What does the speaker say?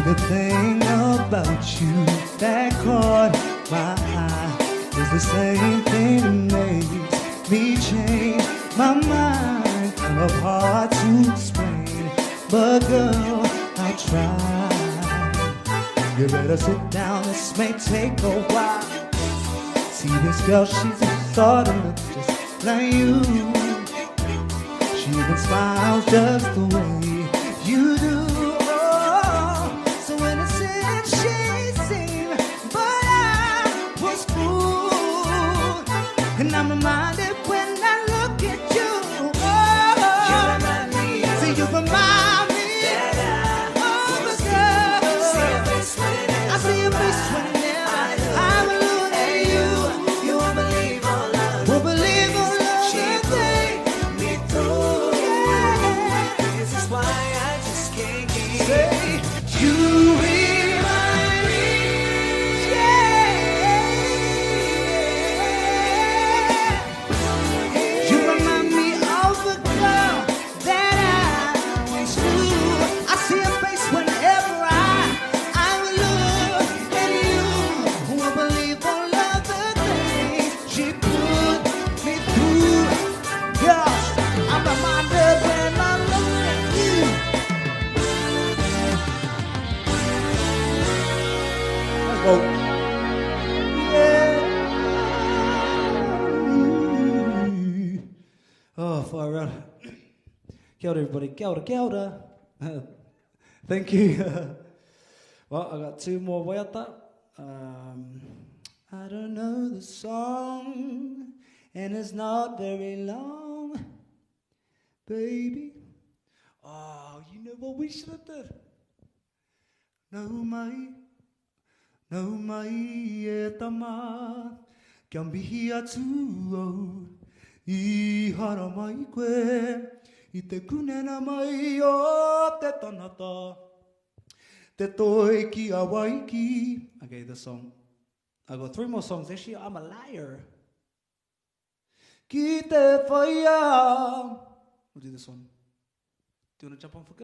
the thing about you that caught my eye is the same thing that makes me change my mind. Kind of hard to explain, but girl, I'll try. You better sit down, this may take a while. See this girl, she's a sort of look just like you. She even smiles just the way you do. Oh, so innocent she seemed, but I was fooled. And I'm reminded when I look at you. Oh, you remind me. See, you remind me of a girl. I see your face whenever I look at you. You won't believe all love. Won't believe all love. She put me through. Yeah. This is why I just can't get. Say, you remind me. Yeah. You remind me of a girl that I once knew. I see her face whenever I look at you. Won't believe all of the things she put me through. Yes, I'm reminded when I look at you. Let's go. Yeah. Oh, far out. Kia ora, everybody. Kia ora, kia ora. Thank you. Well, I got two more waiata. I don't know the song, and it's not very long, baby. Oh, you know what we should have done? No mai e tama, kia mihi atu I hara mai koe, I te kunena mai o te tanata. Te toi ki a waiki. Okay, this song. I got 3 more songs. Actually, I'm a liar. Ki te whaia. We'll do this one. Do you want to jump on for good?